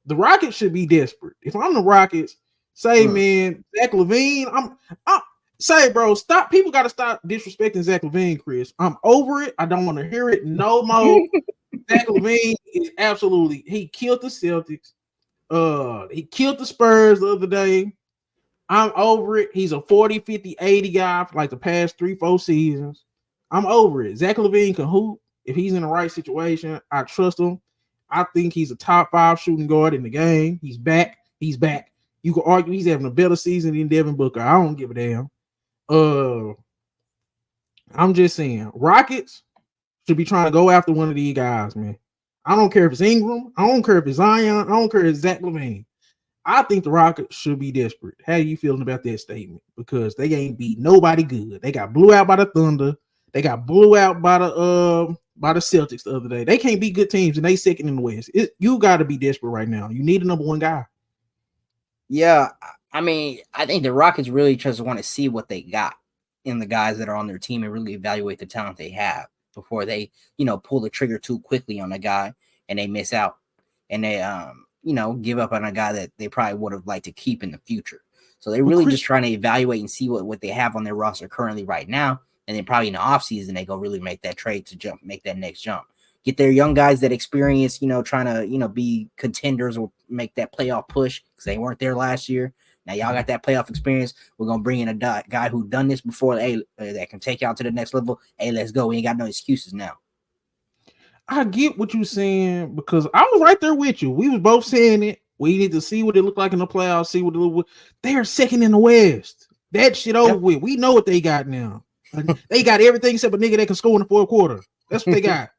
The Rockets should be desperate. If I'm the Rockets, say, man, Zach LaVine, I'm say, bro, stop. People got to stop disrespecting Zach LaVine, Chris. I'm over it. I don't want to hear it no more. Zach LaVine is absolutely, he killed the Celtics. He killed the Spurs the other day. I'm over it. He's a 40, 50, 80 guy for like the past 3-4 seasons. I'm over it. Zach LaVine can hoop. If he's in the right situation, I trust him. I think he's a top 5 shooting guard in the game. He's back. He's back. You can argue he's having a better season than Devin Booker. I don't give a damn. I'm just saying, Rockets should be trying to go after one of these guys, man. I don't care if it's Ingram. I don't care if it's Zion. I don't care if it's Zach LaVine. I think the Rockets should be desperate. How are you feeling about that statement? Because they ain't beat nobody good. They got blew out by the Thunder. They got blew out by the Celtics the other day. They can't beat good teams, and they second in the West. You got to be desperate right now. You need a number one guy. Yeah, I mean, I think the Rockets really just want to see what they got in the guys that are on their team and really evaluate the talent they have before they, pull the trigger too quickly on a guy and they miss out and they, give up on a guy that they probably would have liked to keep in the future. So they're really just trying to evaluate and see what they have on their roster currently right now. And then probably in the offseason, they go really make that trade to make that next jump. Get their young guys that experience, trying to, be contenders or make that playoff push because they weren't there last year. Now y'all got that playoff experience. We're going to bring in a guy who done this before, that can take y'all to the next level. Hey, let's go. We ain't got no excuses now. I get what you're saying because I was right there with you. We was both saying it. We need to see what it looked like in the playoffs, see what it looked like. They're second in the West. That shit over with. We know what they got now. They got everything except a nigga that can score in the fourth quarter. That's what they got.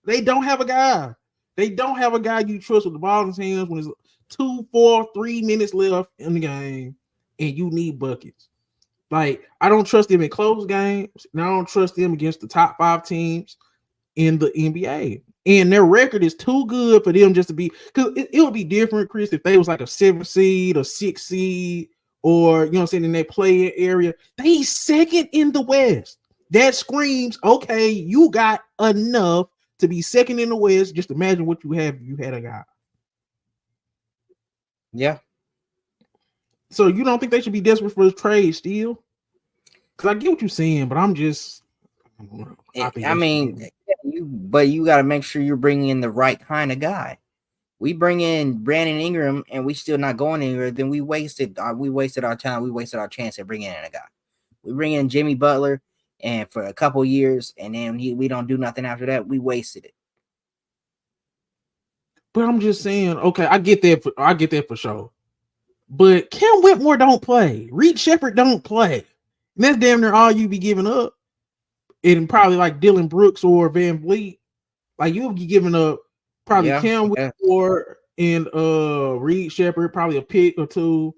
They don't have a guy. They don't have a guy you trust with the ball in his hands when it's 2, 4, 3 minutes left in the game and you need buckets. Like, I don't trust them in close games, and I don't trust them against the top 5 teams in the NBA. And their record is too good for them just to be, because it would be different, Chris, if they was like a 7 seed or 6 seed or, you know what I'm saying, in that play area. They second in the West. That screams, okay, you got enough to be second in the West. Just imagine what you have if you had a guy. Yeah. So you don't think they should be desperate for a trade still? Because I get what you're saying, but I'm just, I mean, but you got to make sure you're bringing in the right kind of guy. We bring in Brandon Ingram and we still not going anywhere, then we wasted our time. We wasted our chance at bringing in a guy. We bring in Jimmy Butler and for a couple years, and then we don't do nothing after that. We wasted it. But I'm just saying, okay, I get that for sure. But Cam Whitmore don't play. Reed Shepherd don't play. And that's damn near all you be giving up. And probably like Dylan Brooks or Van Vliet. Like you'll be giving up probably Cam Whitmore and Reed Shepherd, probably a pick or two,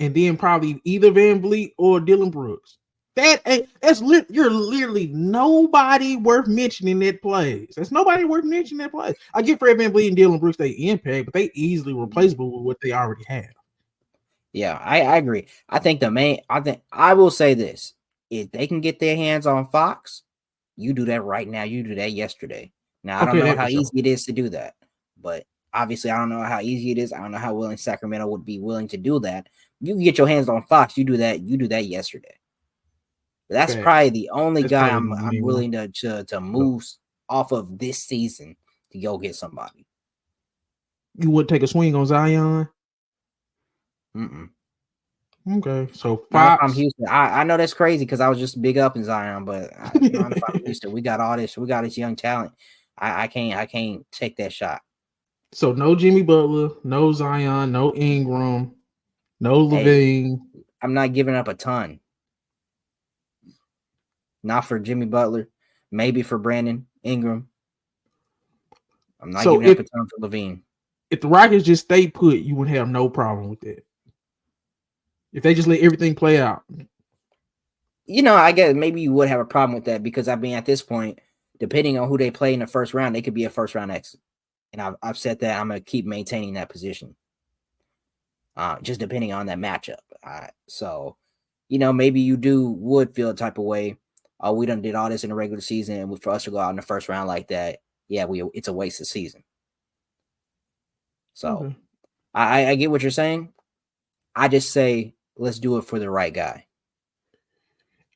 and then probably either Van Vliet or Dylan Brooks. You're literally nobody worth mentioning that plays. There's nobody worth mentioning that plays. I get Fred Van Vliet and Dylan Brooks they impact, but they easily replaceable with what they already have. Yeah, I agree. I will say this: if they can get their hands on Fox, you do that right now. You do that yesterday. Now I don't know how easy it is to do that, but obviously I don't know how easy it is. I don't know how willing Sacramento would be willing to do that. You can get your hands on Fox. You do that. You do that yesterday. That's probably the only guy I'm willing to move off of this season to go get somebody. You would take a swing on Zion? Mm-mm. Okay, so Fox. I'm Houston. I know that's crazy because I was just big up in Zion, but if I'm Houston, we got all this. We got this young talent. I can't take that shot. So no Jimmy Butler, no Zion, no Ingram, no LaVine. Hey, I'm not giving up a ton. Not for Jimmy Butler, maybe for Brandon Ingram. I'm not giving up a ton for LaVine. If the Rockets just stay put, you would have no problem with that. If they just let everything play out. I guess maybe you would have a problem with that because I mean, at this point, depending on who they play in the first round, they could be a first round exit. And I've said that I'm going to keep maintaining that position. Just depending on that matchup. So, maybe you would feel a type of way. Oh, we done did all this in the regular season, and for us to go out in the first round like that, yeah, it's a waste of season. So, I get what you're saying. I just say let's do it for the right guy.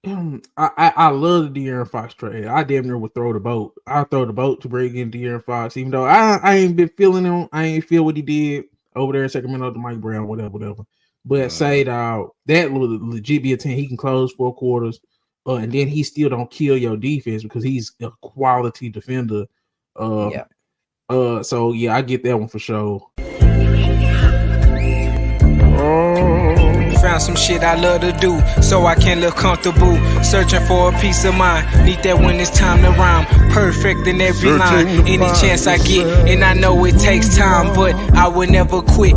I love the De'Aaron Fox trade. I damn near would throw the boat. I'll throw the boat to bring in De'Aaron Fox, even though I ain't been feeling him. I ain't feel what he did over there in Sacramento to Mike Brown, whatever. But say that would legit be a team he can close 4 quarters, and then he still don't kill your defense because he's a quality defender. So yeah, I get that one for sure. Found some shit I love to do, so I can look comfortable. Searching for a peace of mind. Need that when it's time to rhyme. Perfect in every line. Any chance I get, and I know it takes time, but I will never quit.